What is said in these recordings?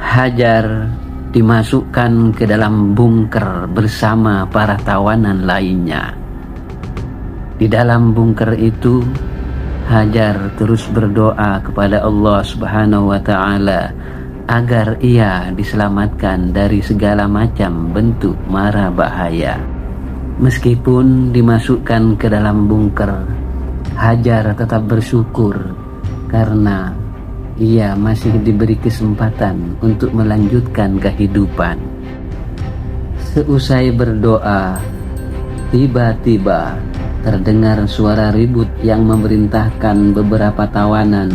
Hajar dimasukkan ke dalam bunker bersama para tawanan lainnya. Di dalam bunker itu, Hajar terus berdoa kepada Allah Subhanahu wa Ta'ala agar ia diselamatkan dari segala macam bentuk mara bahaya. Meskipun dimasukkan ke dalam bunker, Hajar tetap bersyukur karena ia masih diberi kesempatan untuk melanjutkan kehidupan. Seusai berdoa, tiba-tiba terdengar suara ribut yang memerintahkan beberapa tawanan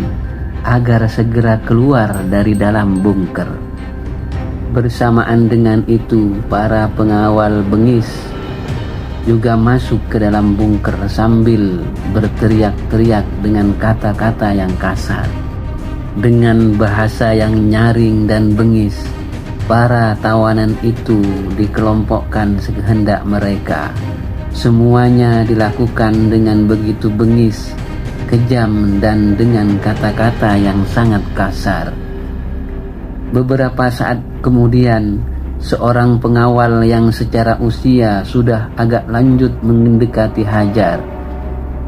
agar segera keluar dari dalam bunker. Bersamaan dengan itu, para pengawal bengis juga masuk ke dalam bunker sambil berteriak-teriak dengan kata-kata yang kasar. Dengan bahasa yang nyaring dan bengis, para tawanan itu dikelompokkan sekehendak mereka. Semuanya dilakukan dengan begitu bengis, kejam, dan dengan kata-kata yang sangat kasar. Beberapa saat kemudian, seorang pengawal yang secara usia sudah agak lanjut mendekati Hajar.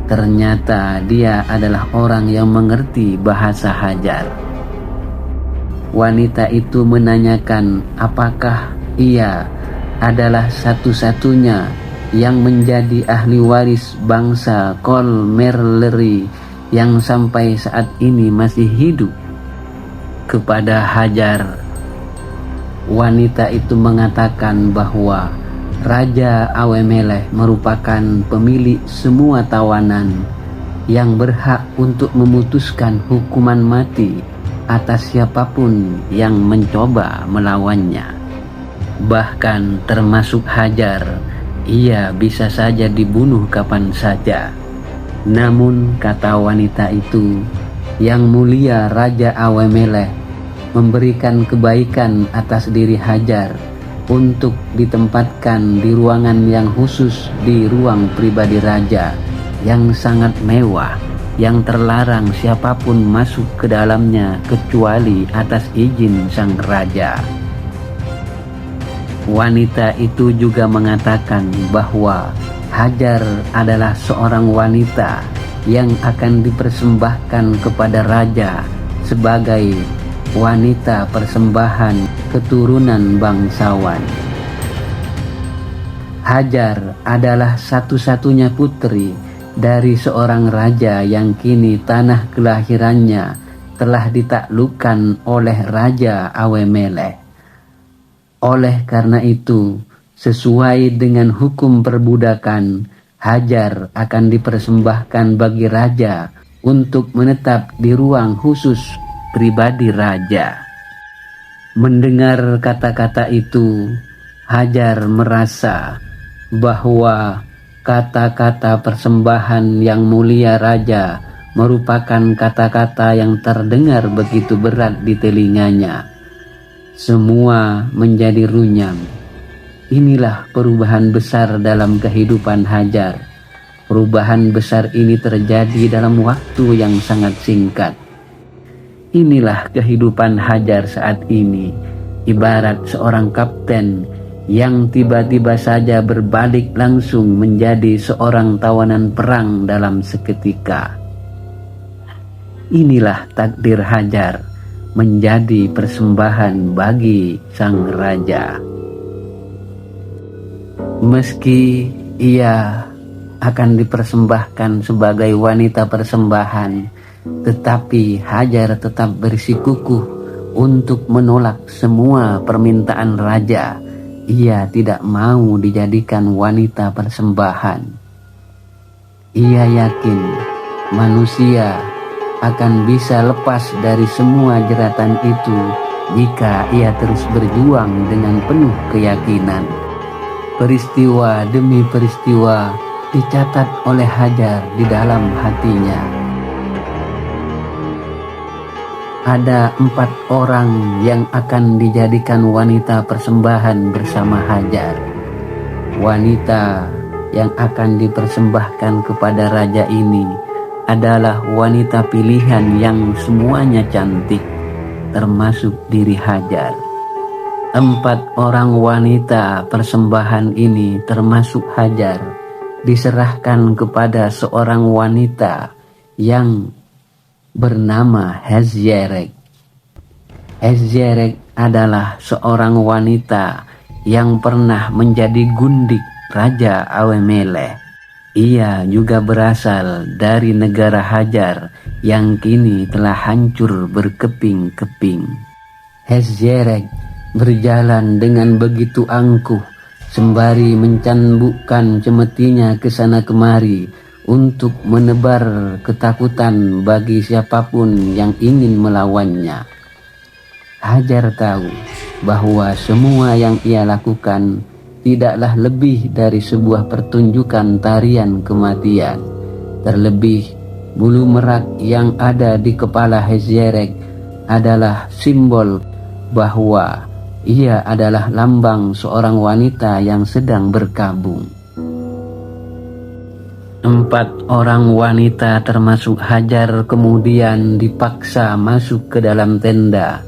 Ternyata dia adalah orang yang mengerti bahasa Hajar. Wanita itu menanyakan apakah ia adalah satu-satunya yang menjadi ahli waris bangsa Kol Merleri yang sampai saat ini masih hidup. Kepada Hajar, wanita itu mengatakan bahwa Raja Awemelech merupakan pemilik semua tawanan yang berhak untuk memutuskan hukuman mati atas siapapun yang mencoba melawannya. Bahkan termasuk Hajar, ia bisa saja dibunuh kapan saja. Namun kata wanita itu, Yang Mulia Raja Awemelech memberikan kebaikan atas diri Hajar untuk ditempatkan di ruangan yang khusus di ruang pribadi raja yang sangat mewah, yang terlarang siapapun masuk ke dalamnya kecuali atas izin sang raja. Wanita itu juga mengatakan bahwa Hajar adalah seorang wanita yang akan dipersembahkan kepada raja sebagai wanita persembahan keturunan bangsawan. Hajar adalah satu-satunya putri dari seorang raja yang kini tanah kelahirannya telah ditaklukkan oleh Raja Awemelech. Oleh karena itu, sesuai dengan hukum perbudakan, Hajar akan dipersembahkan bagi raja untuk menetap di ruang khusus pribadi raja. Mendengar kata-kata itu, Hajar merasa bahwa kata-kata persembahan Yang Mulia Raja merupakan kata-kata yang terdengar begitu berat di telinganya. Semua menjadi runyam. Inilah perubahan besar dalam kehidupan Hajar. Perubahan besar ini terjadi dalam waktu yang sangat singkat. Inilah kehidupan Hajar saat ini, ibarat seorang kapten yang tiba-tiba saja berbalik langsung menjadi seorang tawanan perang dalam seketika. Inilah takdir Hajar, menjadi persembahan bagi sang raja. Meski ia akan dipersembahkan sebagai wanita persembahan, tetapi Hajar tetap bersikukuh untuk menolak semua permintaan raja. Ia tidak mau dijadikan wanita persembahan. Ia yakin manusia akan bisa lepas dari semua jeratan itu jika ia terus berjuang dengan penuh keyakinan. Peristiwa demi peristiwa dicatat oleh Hajar di dalam hatinya. Ada 4 orang yang akan dijadikan wanita persembahan bersama Hajar. Wanita yang akan dipersembahkan kepada raja ini adalah wanita pilihan yang semuanya cantik, termasuk diri Hajar. 4 orang wanita persembahan ini termasuk Hajar diserahkan kepada seorang wanita yang bernama Hezjerek. Hezjerek adalah seorang wanita yang pernah menjadi gundik Raja Awemelech. Ia juga berasal dari negara Hajar yang kini telah hancur berkeping-keping. Hezjerek berjalan dengan begitu angkuh sembari mencambukkan cemetinya ke sana kemari untuk menebar ketakutan bagi siapapun yang ingin melawannya. Hajar tahu bahwa semua yang ia lakukan tidaklah lebih dari sebuah pertunjukan tarian kematian. Terlebih, bulu merak yang ada di kepala Hezjerek adalah simbol bahwa ia adalah lambang seorang wanita yang sedang berkabung. 4 orang wanita termasuk Hajar kemudian dipaksa masuk ke dalam tenda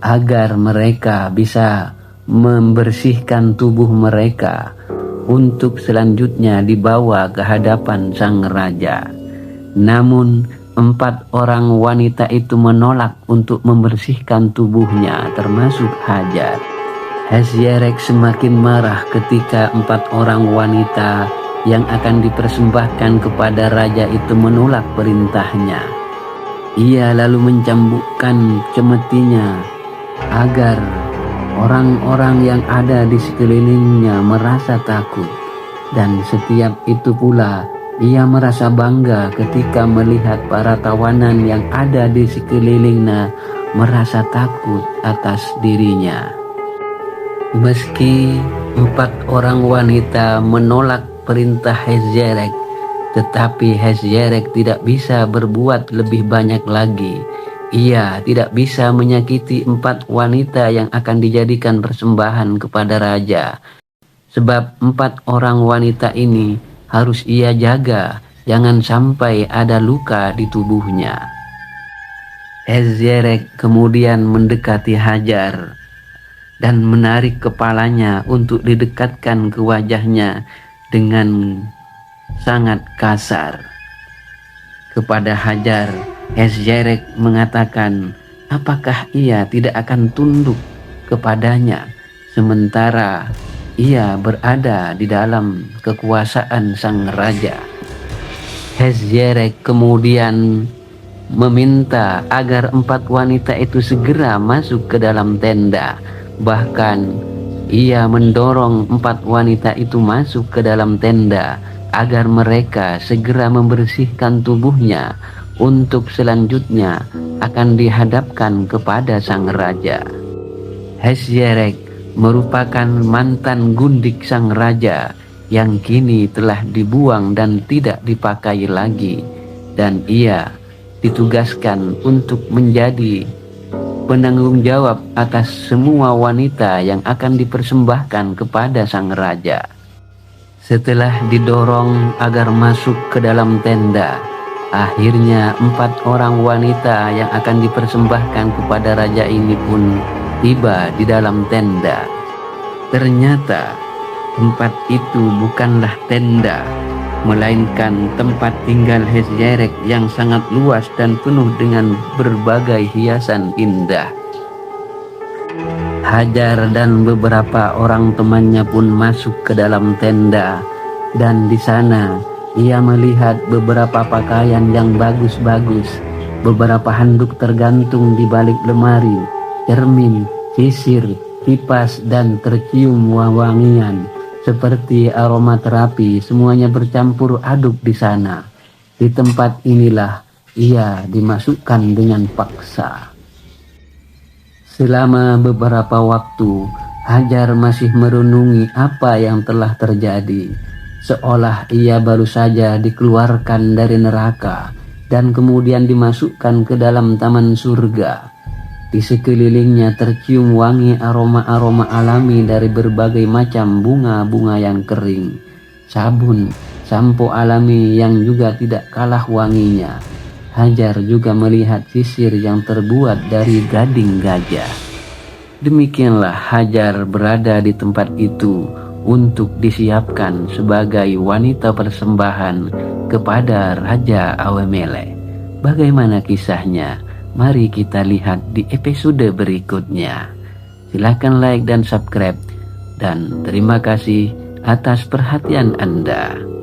agar mereka bisa membersihkan tubuh mereka untuk selanjutnya dibawa ke hadapan sang raja. Namun 4 orang wanita itu menolak untuk membersihkan tubuhnya, termasuk Hajar. Hezjerek semakin marah ketika 4 orang wanita yang akan dipersembahkan kepada raja itu menolak perintahnya. Ia lalu mencambukkan cemetinya agar orang-orang yang ada di sekelilingnya merasa takut, dan setiap itu pula ia merasa bangga ketika melihat para tawanan yang ada di sekelilingnya merasa takut atas dirinya. Meski 4 orang wanita menolak perintah Hezjerek, tetapi Hezjerek tidak bisa berbuat lebih banyak lagi. Ia tidak bisa menyakiti 4 wanita yang akan dijadikan persembahan kepada raja, sebab 4 orang wanita ini harus ia jaga jangan sampai ada luka di tubuhnya. Hezjerek kemudian mendekati Hajar dan menarik kepalanya untuk didekatkan ke wajahnya dengan sangat kasar. Kepada Hajar, Hezjerek mengatakan apakah ia tidak akan tunduk kepadanya sementara ia berada di dalam kekuasaan sang raja. Hezjerek kemudian meminta agar 4 wanita itu segera masuk ke dalam tenda. Bahkan ia mendorong 4 wanita itu masuk ke dalam tenda agar mereka segera membersihkan tubuhnya untuk selanjutnya akan dihadapkan kepada sang raja. Hezjerek merupakan mantan gundik sang raja yang kini telah dibuang dan tidak dipakai lagi, dan ia ditugaskan untuk menjadi penanggung jawab atas semua wanita yang akan dipersembahkan kepada sang raja. Setelah didorong agar masuk ke dalam tenda, akhirnya 4 orang wanita yang akan dipersembahkan kepada raja ini pun tiba di dalam tenda. Ternyata tempat itu bukanlah tenda, melainkan tempat tinggal Hezjerek yang sangat luas dan penuh dengan berbagai hiasan indah. Hajar dan beberapa orang temannya pun masuk ke dalam tenda, dan di sana ia melihat beberapa pakaian yang bagus-bagus, beberapa handuk tergantung di balik lemari, cermin, sisir, kipas, dan tercium wangian seperti aromaterapi, semuanya bercampur aduk di sana. Di tempat inilah ia dimasukkan dengan paksa. Selama beberapa waktu, Hajar masih merenungi apa yang telah terjadi, seolah ia baru saja dikeluarkan dari neraka dan kemudian dimasukkan ke dalam taman surga. Di sekelilingnya tercium wangi aroma-aroma alami dari berbagai macam bunga-bunga yang kering, sabun, sampo alami yang juga tidak kalah wanginya. Hajar juga melihat sisir yang terbuat dari gading gajah. Demikianlah Hajar berada di tempat itu untuk disiapkan sebagai wanita persembahan kepada Raja Awemele. Bagaimana kisahnya? Mari kita lihat di episode berikutnya. Silakan like dan subscribe, dan terima kasih atas perhatian Anda.